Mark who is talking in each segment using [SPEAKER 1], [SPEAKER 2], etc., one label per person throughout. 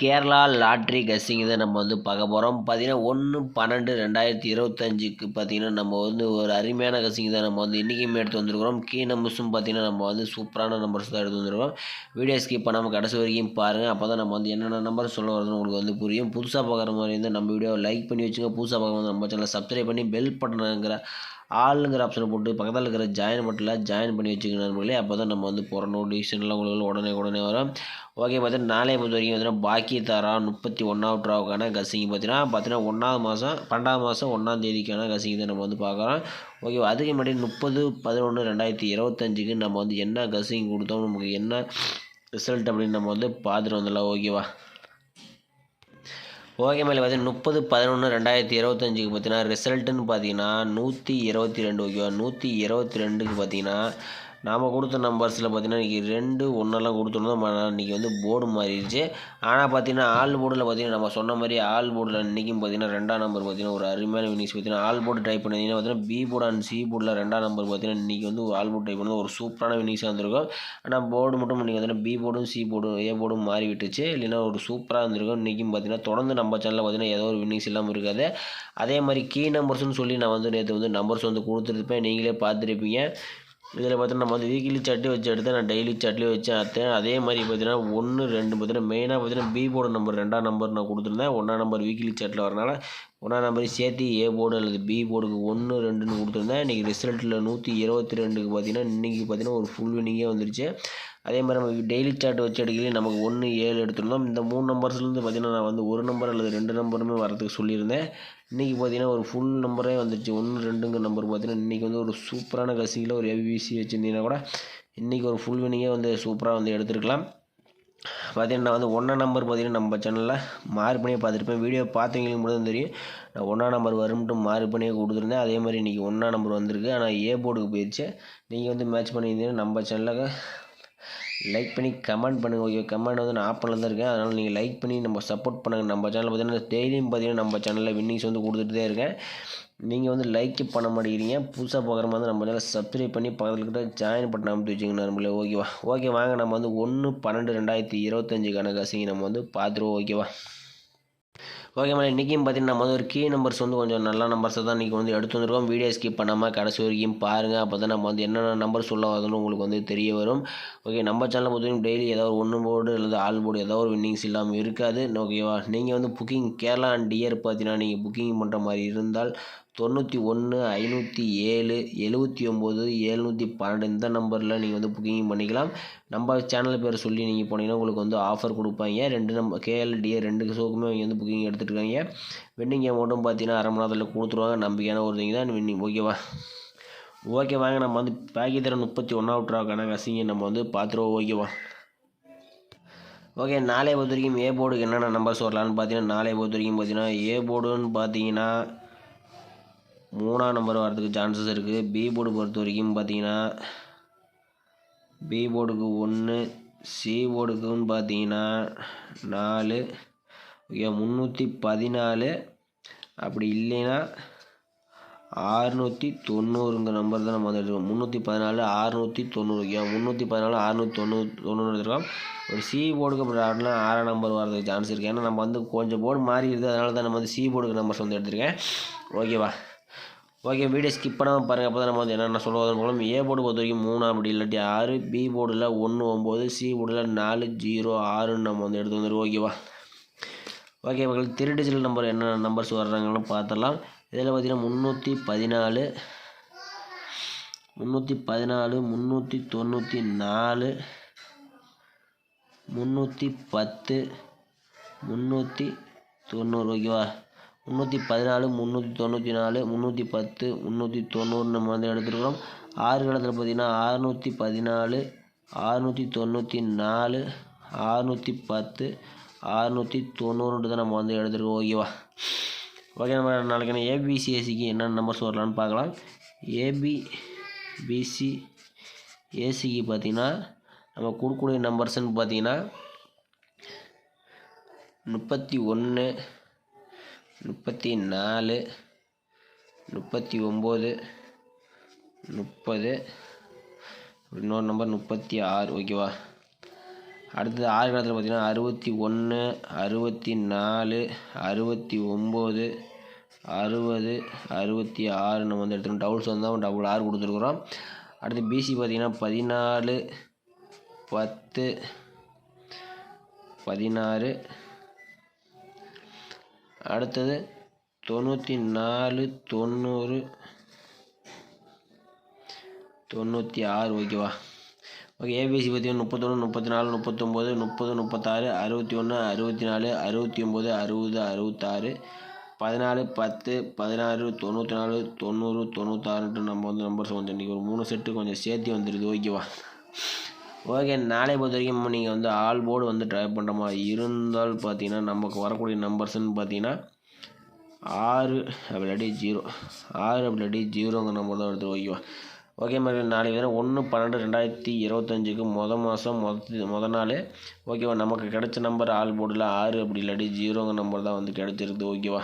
[SPEAKER 1] Kerala lottery guessing இதை நம்ம வந்து பார்க்க போகிறோம். பார்த்தீங்கன்னா 1/12/2025க்கு பார்த்தீங்கன்னா நம்ம வந்து ஒரு அருமையான கெஸ்ஸிங் தான் நம்ம வந்து இன்றைக்குமே எடுத்து வந்திருக்கிறோம். கீ நம்பர்ஸும் பார்த்தீங்கன்னா நம்ம வந்து சூப்பரான நம்பர்ஸ் தான் எடுத்து வந்திருக்கோம். வீடியோ ஸ்கிப் பண்ணாமல் கடைசி வரைக்கும் பாருங்கள். அப்போ தான் நம்ம வந்து என்னென்ன நம்பர் சொல்ல வருதுன்னு உங்களுக்கு வந்து புரியும். புதுசாக பார்க்குற மாதிரி இருந்தால் நம்ம வீடியோவை லைக் பண்ணி வச்சுங்க. புதுசாக பார்க்கும்போது நம்ம சேனலை சப்ஸ்கிரைப் பண்ணி பெல் பட்டனுங்கிற ஆளுங்கிற ஆப்ஷனை போட்டு பக்கத்தில் இருக்கிற ஜாயின் பட்டனில் ஜாயின் பண்ணி வச்சுக்கணும் நண்பர்களே. அப்போ தான் நம்ம வந்து போகிற நோட்டிஃபிகேஷன்லாம் உங்களுக்கு உடனே வரும். ஓகே, பார்த்தீங்கன்னா நாளைய பொறுத்த வரைக்கும் பார்த்தீங்கன்னா பாக்கி தாரா 31வது ரூபாவுக்கான கசிங் பார்த்தீங்கன்னா 1ஆவது மாதம் 12ஆம் மாதம் 1ஆம் தேதிக்கான கசிங் தான் நம்ம வந்து பார்க்குறோம். ஓகே, அதுக்கு முன்னாடி 30/11/2025க்கு நம்ம வந்து என்ன கசிங் கொடுத்தோம், நமக்கு என்ன ரிசல்ட் அப்படின்னு நம்ம வந்து பார்த்துட்டு வந்துடலாம். ஓகேவா? ஓகே, மேலே பார்த்தீங்கன்னா 30/11/2025க்கு பார்த்தீங்கன்னா ரிசல்ட்டுன்னு பார்த்தீங்கன்னா 122. ஓகேவா? 122க்கு பார்த்தீங்கன்னா நாம் கொடுத்த நம்பர்ஸில் பார்த்தீங்கன்னா இன்றைக்கி 2 1 கொடுத்துருந்தோம். இன்றைக்கி வந்து போர்டு மாறிடுச்சு. ஆனால் பார்த்தீங்கன்னா ஆல் போர்டில் பார்த்தீங்கன்னா நம்ம சொன்ன மாதிரி ஆல் போர்டில் இன்றைக்கும் பார்த்தீங்கன்னா 2ஆம் நம்பர் பார்த்தீங்கன்னா ஒரு அருமையான வினிங்ஸ் பார்த்தீங்கன்னா ஆல் போர்டு டைப் பண்ணிங்கன்னா பார்த்தீங்கன்னா பி போர்டு அண்ட் சி போர்டில் 2ஆம் நம்பர் பார்த்தீங்கன்னா இன்றைக்கி வந்து ஆல் போர்டு டைப் பண்ணி ஒரு சூப்பரான வினிங்ஸாக வந்திருக்கும். ஆனால் போர்டு மட்டும் இன்றைக்கி பார்த்தீங்கன்னா பி போர்டும் சி போர்டும் ஏ போர்டும் மாறி விட்டுச்சு. இல்லைன்னா ஒரு சூப்பராக இருந்திருக்கும். இன்றைக்கும் பார்த்தீங்கன்னா தொடர்ந்து நம்ம சேனலில் பார்த்தீங்கன்னா ஏதோ ஒரு வினிங்ஸ் இல்லாமல் இருக்காது. அதே மாதிரி கீ நம்பர்ஸ்னு சொல்லி நான் வந்து நேற்று வந்து நம்பர்ஸ் வந்து கொடுத்துருப்பேன், நீங்களே பார்த்துருப்பீங்க. இதில் பார்த்தீங்கன்னா நம்ம வந்து வீக்லி சார்ட்லேயும் வச்சு எடுத்தேன், நான் டெய்லி சார்ட்லேயும் வச்சு எடுத்தேன். அதே மாதிரி பார்த்தீங்கன்னா 1 2 பார்த்தீங்கன்னா மெயினாக பார்த்தீங்கன்னா பி போர்டு நம்பர் 2ஆம் நம்பர் நான் கொடுத்துருந்தேன். 1ஆம் நம்பர் வீக்லி சார்ட்டில் வரனால 1ஆம் நம்பரையும் சேர்த்து ஏ போர்டு அல்லது பி போர்டுக்கு 1 2ன்னு கொடுத்துருந்தேன். இன்றைக்கி ரிசல்ட்டில் 122க்கு பார்த்தீங்கன்னா இன்றைக்கி பார்த்தீங்கன்னா ஒரு ஃபுல் வினிங்கே வந்துருச்சு. அதே மாதிரி நம்ம டெய்லி சார்ட் வச்சு எடுக்கலையும் நமக்கு 1 7 எடுத்துருந்தோம். இந்த 3 நம்பர்ஸ்லேருந்து பார்த்தீங்கன்னா நான் வந்து ஒரு நம்பர் அல்லது 2 நம்பருமே வரதுக்கு சொல்லியிருந்தேன். இன்றைக்கி பார்த்தீங்கன்னா ஒரு ஃபுல் நம்பரே வந்துருச்சு. 1 2ங்கிற நம்பர் பார்த்தீங்கன்னா இன்றைக்கி வந்து ஒரு சூப்பரான கசிங்கில் ஒரு ஏபிசி வச்சுருந்தீங்கன்னா கூட இன்றைக்கி ஒரு ஃபுல் வினிங்கே வந்து சூப்பராக வந்து எடுத்துருக்கலாம். பார்த்தீங்கன்னா நான் வந்து 1ஆம் நம்பர் பார்த்தீங்கன்னா நம்ம சேனலில் மார்க் பண்ணியே பார்த்துருப்பேன். வீடியோ பார்த்தவங்களுக்கு மட்டும் தான் தெரியும். நான் 1ஆம் நம்பர் வரும்ட்டு மார்க் பண்ணியே கொடுத்துருந்தேன். அதே மாதிரி இன்றைக்கி 1ஆம் நம்பர் வந்திருக்கு. ஆனால் ஏ போர்டுக்கு போயிடுச்சு. நீங்கள் வந்து மேட்ச் பண்ணியிருந்தீங்கன்னா நம்ம சேனலுக்கு லைக் பண்ணி கமெண்ட் பண்ணுங்கள். ஓகே, கமெண்ட் வந்து நான் ஆப்பனில் தான் இருக்கேன். அதனால் நீங்கள் லைக் பண்ணி நம்ம சப்போர்ட் பண்ணுங்கள். நம்ம சேனலில் பார்த்தீங்கன்னா டெய்லியும் பார்த்தீங்கன்னா நம்ம சேனலில் வின்னிங்ஸ் வந்து கொடுத்துட்டு தான் இருக்கேன். நீங்கள் வந்து லைக் பண்ண மாட்டேங்கிறீங்க. புதுசாக பார்க்குற மாதிரி நம்ம சேனலை சப்ஸ்கிரைப் பண்ணி பக்கத்தில் கிட்ட ஜாயின் பட்டன் அமைத்து வச்சுக்கோங்க நம்மளே. ஓகேவா? ஓகே, வாங்க நம்ம வந்து 1/12/2025க்கான கசிங்க நம்ம வந்து பார்த்துருவோம். ஓகேவா? ஓகே மேடம், இன்றைக்கும் பார்த்தீங்கன்னா நம்ம வந்து ஒரு கீ நம்பர்ஸ் வந்து கொஞ்சம் நல்ல நம்பர்ஸை தான் இன்றைக்கி வந்து எடுத்து வந்திருக்கோம். வீடியோ ஸ்கிப் பண்ணாமல் கடைசி வரைக்கும் பாருங்கள். அப்போ தான் நம்ம வந்து என்னென்ன நம்பர் சொல்ல வருதுன்னு உங்களுக்கு வந்து தெரிய வரும். ஓகே, நம்ம சேனலை பொறுத்தவரைக்கும் டெய்லி ஏதாவது 1 போர்டு அல்லது ஆல் போர்டு ஏதாவது ஒரு வின்னிங்ஸ் இல்லாமல் இருக்காது. ஓகேவா? நீங்கள் வந்து புக்கிங் கேரளா அண்ட் இயர் பார்த்தீங்கன்னா நீங்கள் புக்கிங் பண்ணுற மாதிரி இருந்தால் 91 507 79 712 இந்த நம்பரில் நீங்கள் வந்து புக்கிங் பண்ணிக்கலாம். நம்ம சேனல் பேர் சொல்லி நீங்கள் போனீங்கன்னா உங்களுக்கு வந்து ஆஃபர் கொடுப்பாங்க. 2 நம்பர் கேஎல்டிஏ 2 ஷோக்குமே அவங்க வந்து புக்கிங் எடுத்துகிட்டு இருக்காங்க. வின்னிங் அமௌண்ட்டும் பார்த்தீங்கன்னா அரை மணி நேரத்தில் கொடுத்துருவாங்க. நம்பிக்கையான ஒரு திங் தான் வின்னிங். ஓகேவா? ஓகே, வாங்க நம்ம வந்து பாக்கி தர 31வது ரூபாய்க்கான கசிங்க நம்ம வந்து பார்த்துருவோம். ஓகேவா? ஓகே, நாளைய பொறுத்த வரைக்கும் ஏ போர்டுக்கு என்னென்ன நம்பர்ஸ் வரலான்னு பார்த்தீங்கன்னா நாளைய பொறுத்த வரைக்கும் பார்த்தீங்கன்னா ஏ போர்டுன்னு பார்த்தீங்கன்னா 3ஆம் நம்பர் வரதுக்கு சான்சஸ் இருக்குது. பி போர்டு பொறுத்த வரைக்கும் பார்த்தீங்கன்னா பி போர்டுக்கு 1, சி போர்டுக்குன்னு பார்த்தீங்கன்னா 4, ஓகே 314, அப்படி இல்லைன்னா 690ங்கிற நம்பர் தான் நம்ம வந்து எடுத்துருக்கோம். 314 690. ஓகே, 314 690 எடுத்துருக்கோம். ஒரு சி போர்டுக்கு அப்புறம் 6ஆம் நம்பர் வரதுக்கு சான்ஸ் இருக்குது. ஏன்னா நம்ம வந்து கொஞ்சம் போர்டு மாறி இருக்குது. அதனால தான் நம்ம வந்து சி போர்டுக்கு நம்பர்ஸ் வந்து எடுத்துருக்கேன். ஓகேவா? ஓகே, வீடியோ ஸ்கிப் பண்ணாமல் பாருங்கள். அப்போ தான் நம்ம வந்து என்னென்ன சொல்லுவோம் போலும். ஏ போர்டு பொறுத்த வரைக்கும் 3 அப்படி இல்லாட்டி 6, பி போர்டில் 1 9, சி போர்டில் 4 0 6ன்னு நம்ம வந்து எடுத்து வந்துடுவோம். ஓகேவா? ஓகே, உங்களுக்கு 3 டிஜிட்டல் நம்பர் என்னென்ன நம்பர்ஸ் வர்றாங்கன்னு பார்த்துடலாம். இதில் பார்த்தீங்கன்னா 314 394 394 310 390. ஓகேவா? 314 394 310 390 நம்ம வந்து எடுத்துருக்கிறோம். 6 இடத்துல பார்த்தீங்கன்னா 614 694 610 690 தான் நம்ம வந்து எடுத்துருக்கோம். ஓகேவா? ஓகே, நம்ம நாளைக்கான ஏபிசிஏசிக்கு என்னென்ன நம்பர்ஸ் வரலான்னு பார்க்கலாம். ஏபிபிசி ஏசிக்கு பார்த்தீங்கன்னா நம்ம கொடுக்கக்கூடிய நம்பர்ஸ்ன்னு பார்த்தீங்கன்னா 31 34 39 30, இன்னொரு நம்பர் 36. ஓகேவா? அடுத்தது 6 இடத்துல பார்த்தீங்கன்னா 61, 64, 69, 60, 66 நம்ம வந்து எடுத்துருக்கோம். டபுள்ஸ் வந்தால் டபுள் 6 கொடுத்துருக்குறோம். அடுத்து பிசி பார்த்தீங்கன்னா 14, 10, 16. அடுத்தது 94, 90, 96. ஓகேவா? ஓகே. ஏபிசி பார்த்தீங்கன்னா 31, 34, 39, 30, 36, 61, 64, 69, 60, 66, 14, 10, 16, 94, 90, 96 நம்ம வந்து நம்பர்ஸ் கொஞ்சம் இன்றைக்கி ஒரு 3 செட்டு கொஞ்சம் சேர்த்து வந்துடுது. ஓகேவா? ஓகே. நாளை பொறுத்த வரைக்கும் நீங்கள் வந்து ஆல் போர்டு வந்து ட்ரை பண்ணுற மாதிரி இருந்தால் பார்த்தீங்கன்னா நமக்கு வரக்கூடிய நம்பர்ஸ்ன்னு பார்த்தீங்கன்னா 6 அப்படி 0, 6 அப்படி 0ங்க நம்பர் தான் எடுத்து. ஓகேவா? ஓகே மாதிரி நாளைக்கு 1/12/2025 மொதல் நாள். ஓகேவா? நமக்கு கிடைச்ச நம்பர் ஆல் போர்டில் 6 அப்படி இல்லாட்டி 0ங்க நம்பர் தான் வந்து கிடைச்சிருக்குது. ஓகேவா?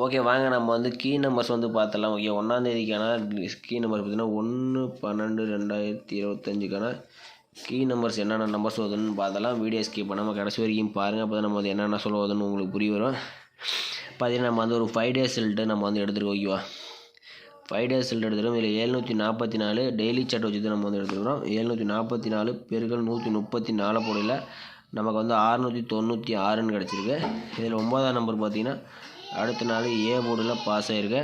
[SPEAKER 1] ஓகே. வாங்க நம்ம வந்து கீ நம்பர்ஸ் வந்து பார்த்தலாம். ஓகே. 1ஆம் தேதிக்கான கீ நம்பர் பார்த்தீங்கன்னா 1/12/2025க்கான கீ நம்பர்ஸ் என்னென்ன நம்பர்ஸ் வருதுன்னு பார்த்தலாம். வீடியோ ஸ்கிப் பண்ணாமல் கடைசி வரைக்கும் பாருங்கள். அப்போ தான் நம்ம வந்து என்னென்ன சொல்லுவதுன்னு உங்களுக்கு புரிய வரும். பார்த்தீங்கன்னா நம்ம வந்து ஒரு 5 டேஸ் ரிசல்ட்டு நம்ம வந்து எடுத்துருக்கோம். ஓகேவா? 5 டேஸ் ரிசல்ட் எடுத்துருக்கோம். இதில் 744 டெய்லி சார்ட் வச்சு தான் நம்ம வந்து எடுத்துருக்கிறோம். 744 பெருக்கல் 134 போடையில் நமக்கு வந்து 696ன்னு கிடச்சிருக்கு. இதில் 9ஆம் நம்பர் பார்த்தீங்கன்னா அடுத்த நாள் ஏ போர்டில் பாஸ் ஆகிருக்கு.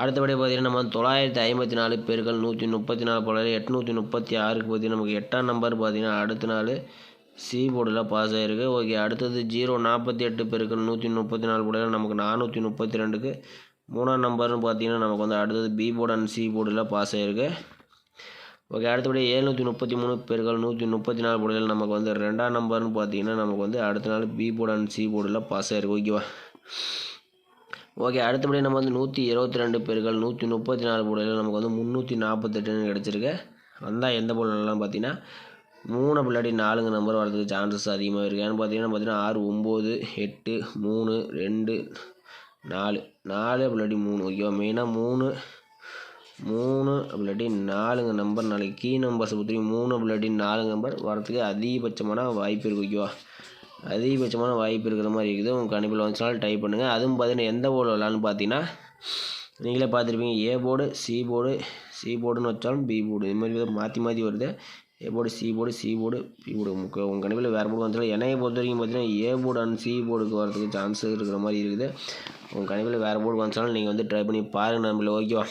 [SPEAKER 1] அடுத்தபடி பார்த்தீங்கன்னா நம்ம 954 பெருக்கல் 134 போடையில் 836க்கு பார்த்தீங்கன்னா நமக்கு 8ஆம் நம்பர் பார்த்தீங்கன்னா அடுத்த நாள் சி போர்டில் பாஸ் ஆகிருக்கு. ஓகே. அடுத்தது 048 பெருக்கல் 134 போடையில் நமக்கு 432க்கு 3ஆம் நம்பர்னு பார்த்தீங்கன்னா நமக்கு வந்து அடுத்தது பி போர்டு அண்ட் சி போர்டில் பாஸ் ஆகிருக்கு. ஓகே. அடுத்தபடி 733 பெருக்கல் 134 போர்டில் நமக்கு வந்து 2ஆம் நம்பர்னு பார்த்தீங்கன்னா நமக்கு வந்து அடுத்த நாள் பி போர்டு அண்ட் சி போர்டில் பாஸ் ஆகிருக்கு. ஓகேவா? ஓகே. அடுத்தபடி நம்ம வந்து 122 பெருக்கல் 134 போர்டில் நமக்கு வந்து 348ன்னு கிடச்சிருக்கு. வந்தால் எந்த போர்டிலலாம் பார்த்தீங்கன்னா 3 அப்படி 4ங்க நம்பர் வரதுக்கு சான்சஸ் அதிகமாக இருக்குது. ஏன்னு பார்த்தீங்கன்னா 6, 9, 8, 3, 2, 4 அப்படி 3. ஓகேவா? மெயினாக 3 அப்படி 4ங்க நம்பர் நாளைக்கு கீ நம்பர்ஸ் பற்றி 3 அப்படி 4ங்க நம்பர் வரதுக்கு அதிகபட்சமான வாய்ப்பு இருக்குது. ஓகேவா? அதிகபட்சமான வாய்ப்பு இருக்கிற மாதிரி இருக்குது. உங்கள் கணிப்பில் வந்துச்சுனாலும் டைப் பண்ணுங்கள். அதுவும் பார்த்தீங்கன்னா எந்த போர்டு வரலான்னு பார்த்தீங்கன்னா நீங்களே பார்த்துருப்பீங்க. ஏ போர்டு, சி போர்டுன்னு வச்சாலும் பி போர்டு இது மாதிரி மாற்றி வருது. A board, C board, B board. உங்கள் கணிப்பில் வேறு போர்டு வந்துச்சுன்னா என்னையை பொறுத்த வரைக்கும் பார்த்தீங்கன்னா ஏ போர்டு அண்ட் சி போர்டுக்கு வரதுக்கு சான்ஸ் இருக்கிற மாதிரி இருக்குது. உங்கள் கணிப்பில் வேறு போர்டு வந்துச்சாலும் நீங்கள் வந்து ட்ரை பண்ணி பாருங்கள் நம்மள. ஓகேவா?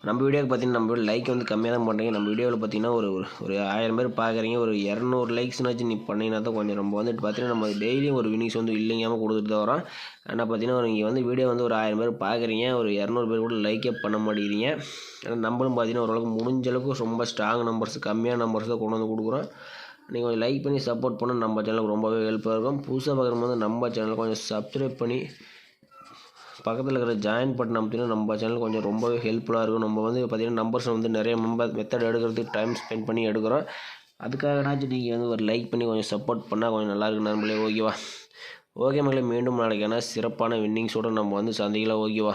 [SPEAKER 1] நம்ம வீடியோக்கு பார்த்தீங்கன்னா நம்ம வீடியோ லைக் வந்து கம்மியாக தான் பண்ணுறீங்க. நம்ம வீடியோவில் பார்த்தீங்கன்னா ஒரு 1000 பேர் பார்க்குறீங்க. ஒரு 200 லைக்ஸ்னாச்சும் நீ பண்ணிங்கன்னா தான் கொஞ்சம் நம்ம வந்து பார்த்தீங்கன்னா நம்ம டெய்லியும் ஒரு வினிங்ஸ் வந்து இல்லைங்காமல் கொடுத்துட்டு தான் வரோம். ஆனால் பார்த்தீங்கன்னா நீங்கள் வந்து வீடியோ வந்து ஒரு 1000 பேர் பார்க்குறீங்க. ஒரு 200 பேர் கூட லைக்கே பண்ண மாட்டேங்கிறீங்க. ஆனால் நம்மளும் பார்த்தீங்கன்னா ஓரளவுக்கு முடிஞ்ச அளவுக்கு ரொம்ப ஸ்ட்ராங் நம்பர்ஸ் கம்மியான நம்பர்ஸ் தான் கொண்டு வந்து கொடுக்குறோம். நீங்கள் கொஞ்சம் லைக் பண்ணி சப்போர்ட் பண்ண நம்ம சேனலுக்கு ரொம்பவே ஹெல்ப்பாக இருக்கும். புதுசாக பார்க்கும்போது நம்ம சேனலை கொஞ்சம் சப்ஸ்கிரைப் பண்ணி பக்கத்தில் இருக்கிற ஜாயின் பட்டன் அமைத்திங்கன்னா நம்ம சேனல் கொஞ்சம் ரொம்பவே ஹெல்ப்ஃபுல்லாக இருக்கும். நம்ம வந்து பார்த்திங்கன்னா நம்பர்ஸ் வந்து நிறைய மெத்தட் எடுக்கிறதுக்கு டைம் ஸ்பெண்ட் பண்ணி எடுக்கிறோம். அதுக்காகனாச்சும் நீங்கள் வந்து ஒரு லைக் பண்ணி கொஞ்சம் சப்போர்ட் பண்ணால் கொஞ்சம் நல்லாயிருக்கு நண்பர்களே. ஓகேவா? ஓகே மக்களே, மீண்டும் நாளைக்கான சிறப்பான வின்னிங்ஸோடு நம்ம வந்து சந்திக்கலாம். ஓகேவா?